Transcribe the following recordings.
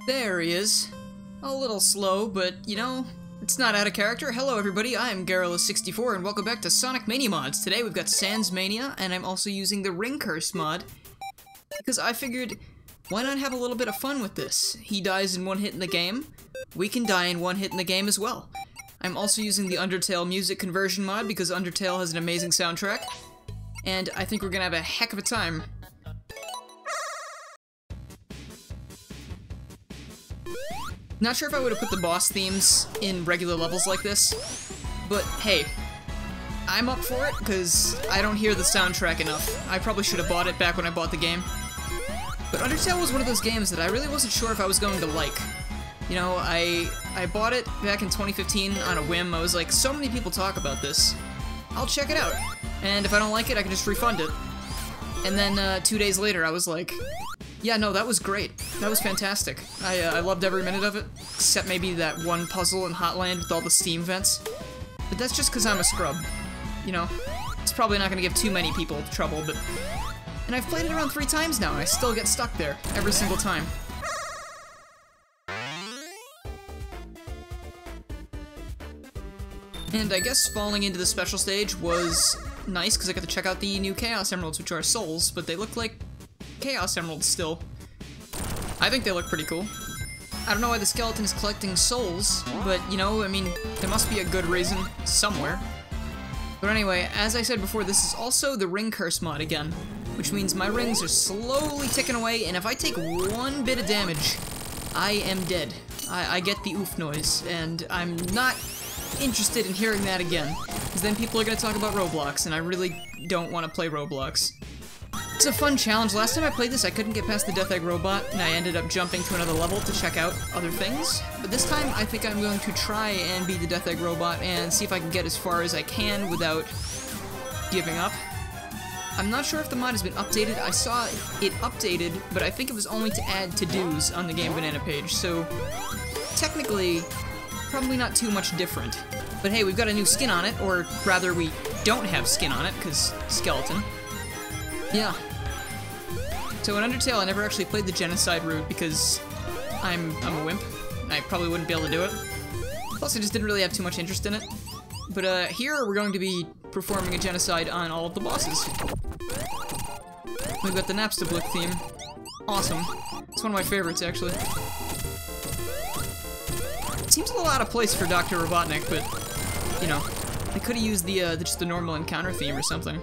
There he is. A little slow, but, you know, it's not out of character. Hello everybody, I am Garrulous64, and welcome back to Sonic Mania mods. Today we've got Sans Mania, and I'm also using the Ring Curse mod, because I figured, why not have a little bit of fun with this? He dies in one hit in the game, we can die in one hit in the game as well. I'm also using the Undertale music conversion mod, because Undertale has an amazing soundtrack, and I think we're gonna have a heck of a time. Not sure if I would have put the boss themes in regular levels like this, but hey, I'm up for it because I don't hear the soundtrack enough. I probably should have bought it back when I bought the game. But Undertale was one of those games that I really wasn't sure if I was going to like. You know, I bought it back in 2015 on a whim. I was like, so many people talk about this, I'll check it out. And if I don't like it, I can just refund it. And then 2 days later, I was like, yeah, no, that was great. That was fantastic. I loved every minute of it, except maybe that one puzzle in Hotland with all the steam vents. But that's just because I'm a scrub. You know, it's probably not going to give too many people trouble, but... And I've played it around 3 times now, and I still get stuck there, every single time. And I guess falling into the special stage was nice, because I got to check out the new Chaos Emeralds, which are souls, but they look like Chaos Emeralds still. I think they look pretty cool. I don't know why the skeleton is collecting souls, but, you know, I mean, there must be a good reason somewhere. But anyway, as I said before, this is also the Ring Curse mod again, which means my rings are slowly ticking away, and if I take one bit of damage, I am dead. I get the oof noise, and I'm not interested in hearing that again, because then people are going to talk about Roblox, and I really don't want to play Roblox. It's a fun challenge. Last time I played this, I couldn't get past the Death Egg Robot, and I ended up jumping to another level to check out other things. But this time, I think I'm going to try and beat the Death Egg Robot and see if I can get as far as I can without giving up. I'm not sure if the mod has been updated. I saw it updated, but I think it was only to add to-dos on the Game Banana page, so technically, probably not too much different. But hey, we've got a new skin on it, or rather, we don't have skin on it, because skeleton. Yeah. So in Undertale, I never actually played the genocide route because I'm a wimp. I probably wouldn't be able to do it. Plus, I just didn't really have too much interest in it. But here, we're going to be performing a genocide on all of the bosses. We've got the Napstablik theme. Awesome. It's one of my favorites, actually. It seems a little out of place for Dr. Robotnik, but, you know, they could have used the just the normal encounter theme or something.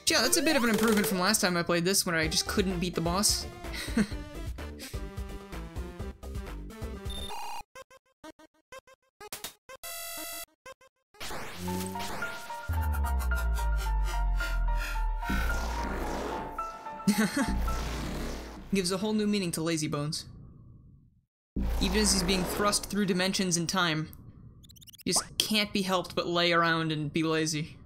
Yeah, that's a bit of an improvement from last time I played this, when I just couldn't beat the boss. Gives a whole new meaning to Lazy Bones. Even as he's being thrust through dimensions and time, he just can't be helped but lay around and be lazy.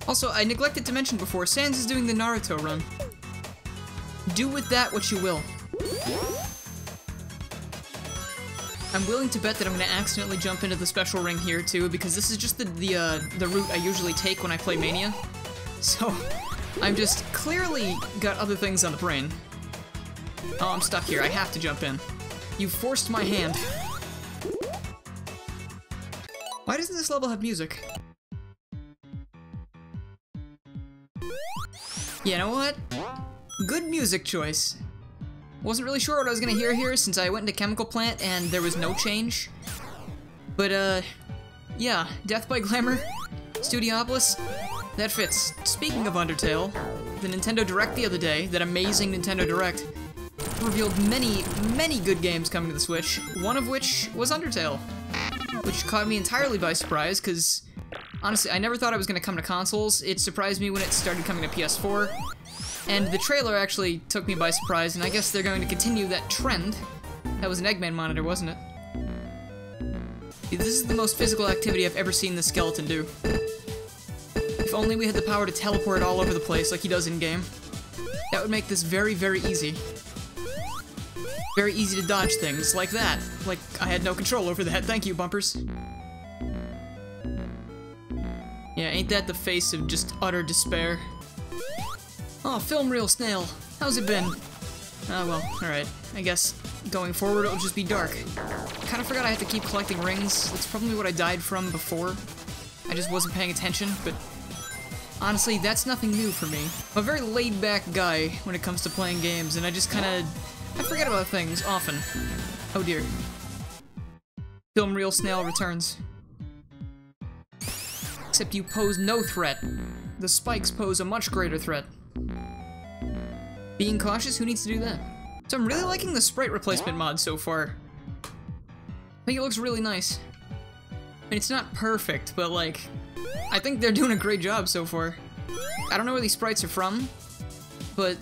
Also, I neglected to mention before, Sans is doing the Naruto run. Do with that what you will. I'm willing to bet that I'm going to accidentally jump into the special ring here, too, because this is just the route I usually take when I play Mania. So, I'm just clearly got other things on the brain. Oh, I'm stuck here. I have to jump in. You forced my hand. Why doesn't this level have music? You know what? Good music choice. Wasn't really sure what I was gonna hear here since I went into Chemical Plant and there was no change. But, yeah, Death by Glamour, Studiopolis, that fits. Speaking of Undertale, the Nintendo Direct the other day, that amazing Nintendo Direct, revealed many, many good games coming to the Switch, one of which was Undertale, which caught me entirely by surprise, because honestly, I never thought it was going to come to consoles. It surprised me when it started coming to PS4, and the trailer actually took me by surprise, and I guess they're going to continue that trend. That was an Eggman monitor, wasn't it? This is the most physical activity I've ever seen the skeleton do. If only we had the power to teleport all over the place like he does in-game. That would make this very, very easy. Very easy to dodge things, like that. Like, I had no control over that. Thank you, bumpers. Yeah, ain't that the face of just utter despair? Oh, film reel snail. How's it been? Oh, well, alright. I guess going forward it'll just be dark. Kinda forgot I had to keep collecting rings. That's probably what I died from before. I just wasn't paying attention, but honestly, that's nothing new for me. I'm a very laid-back guy when it comes to playing games, and I just kinda... I forget about things often. Oh dear. Film reel snail returns. Except you pose no threat. The spikes pose a much greater threat. Being cautious? Who needs to do that? So I'm really liking the sprite replacement mod so far. I think it looks really nice. I mean, it's not perfect, but like, I think they're doing a great job so far. I don't know where these sprites are from, but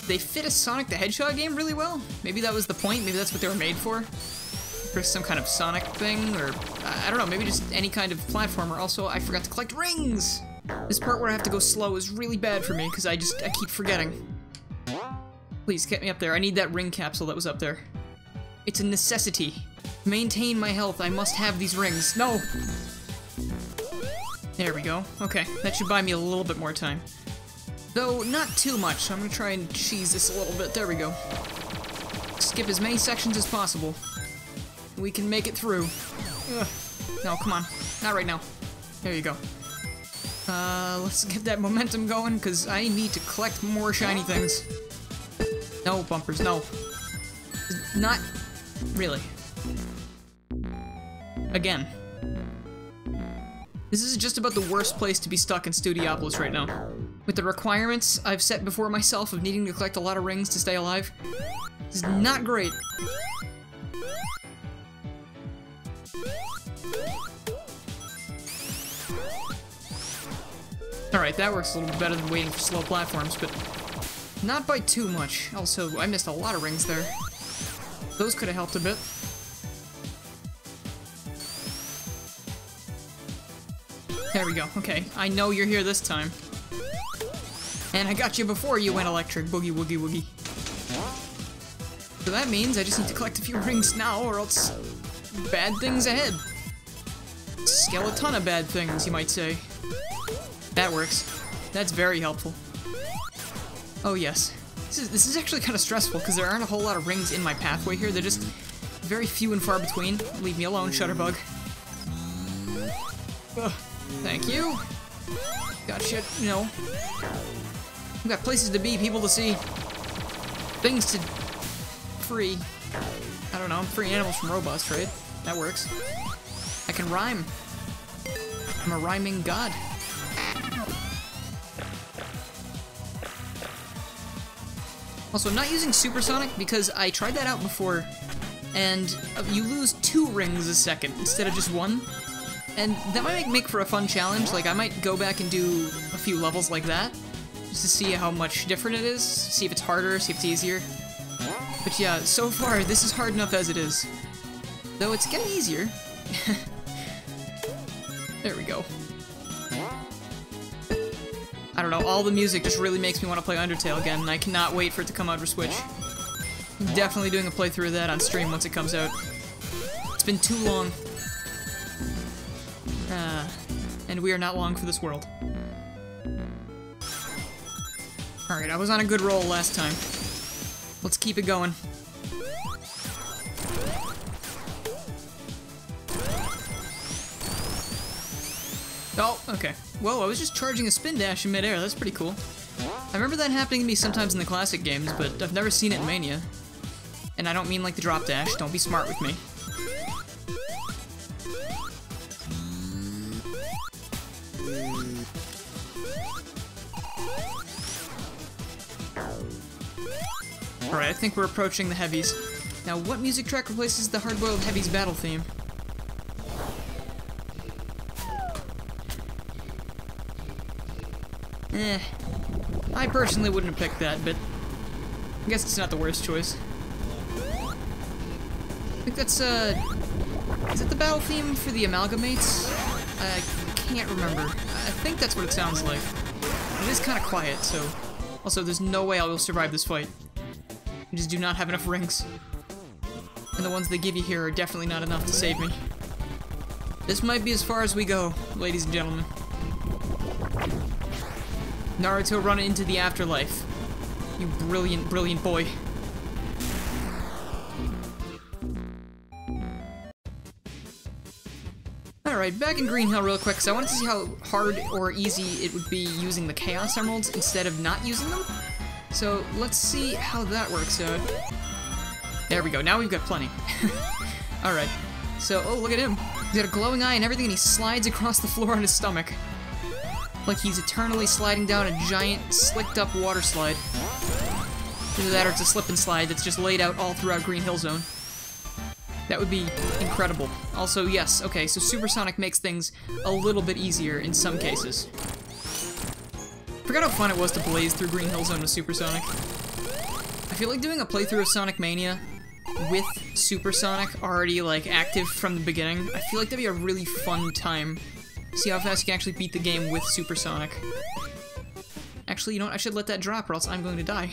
they fit a Sonic the Hedgehog game really well. Maybe that was the point, maybe that's what they were made for. For some kind of Sonic thing, or I don't know, maybe just any kind of platformer. Also, I forgot to collect rings! This part where I have to go slow is really bad for me, because I keep forgetting. Please, get me up there. I need that ring capsule that was up there. It's a necessity. To maintain my health, I must have these rings. No! There we go. Okay, that should buy me a little bit more time. Though, not too much, so I'm gonna try and cheese this a little bit. There we go. Skip as many sections as possible. We can make it through. Ugh. No, come on. Not right now. There you go. Let's get that momentum going, because I need to collect more shiny things. No, bumpers, no. Not really. Again. This is just about the worst place to be stuck in Studiopolis right now. With the requirements I've set before myself of needing to collect a lot of rings to stay alive, this is not great. Alright, that works a little bit better than waiting for slow platforms, but not by too much. Also, I missed a lot of rings there. Those could have helped a bit. There we go. Okay, I know you're here this time. And I got you before you went electric. Boogie woogie woogie. So that means I just need to collect a few rings now, or else bad things ahead. Skeleton of bad things, you might say. That works. That's very helpful. Oh yes. This is actually kind of stressful, because there aren't a whole lot of rings in my pathway here. They're just very few and far between. Leave me alone, Shutterbug. Ugh. Thank you. Got shit, you know. We've got places to be, people to see. Things to free. I don't know, free animals from robots, right? That works. I can rhyme. I'm a rhyming god. Also, I'm not using Supersonic because I tried that out before, and you lose 2 rings a second instead of just 1. And that might make for a fun challenge. Like, I might go back and do a few levels like that, just to see how much different it is, see if it's harder, see if it's easier. But yeah, so far, this is hard enough as it is. Though it's getting easier. There we go. I don't know, all the music just really makes me want to play Undertale again, and I cannot wait for it to come out for Switch. I'm definitely doing a playthrough of that on stream once it comes out. It's been too long. And we are not long for this world. Alright, I was on a good roll last time. Let's keep it going. Oh, okay. Whoa, I was just charging a spin dash in midair. That's pretty cool. I remember that happening to me sometimes in the classic games, but I've never seen it in Mania. And I don't mean like the drop dash. Don't be smart with me. Alright, I think we're approaching the heavies. Now, what music track replaces the hard-boiled heavies battle theme? I personally wouldn't have picked that, but I guess it's not the worst choice. I think that's, is it the battle theme for the Amalgamates? I can't remember. I think that's what it sounds like. It is kind of quiet, so... Also, there's no way I will survive this fight. I just do not have enough rings. And the ones they give you here are definitely not enough to save me. This might be as far as we go, ladies and gentlemen. Naruto run into the afterlife. You brilliant, brilliant boy. Alright, back in Green Hill real quick, because I wanted to see how hard or easy it would be using the Chaos Emeralds instead of not using them. So, let's see how that works out. There we go, now we've got plenty. Alright, so, oh, look at him. He's got a glowing eye and everything, and he slides across the floor on his stomach. Like he's eternally sliding down a giant, slicked-up water slide. Either that or it's a slip and slide that's just laid out all throughout Green Hill Zone. That would be incredible. Also, yes, okay, so Supersonic makes things a little bit easier in some cases. Forgot how fun it was to blaze through Green Hill Zone with Supersonic. I feel like doing a playthrough of Sonic Mania with Supersonic already, like, active from the beginning. I feel like that'd be a really fun time. See how fast you can actually beat the game with Supersonic. Actually, you know what? I should let that drop or else I'm going to die.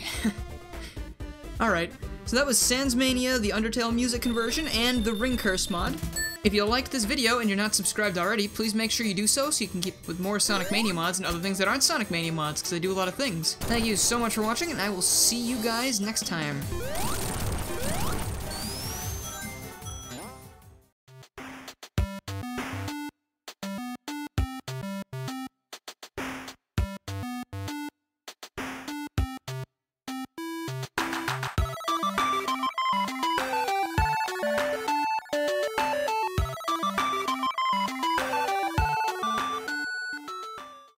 Alright, so that was Sans Mania, the Undertale music conversion, and the Ring Curse mod. If you liked this video and you're not subscribed already, please make sure you do so you can keep up with more Sonic Mania mods and other things that aren't Sonic Mania mods, because they do a lot of things. Thank you so much for watching, and I will see you guys next time.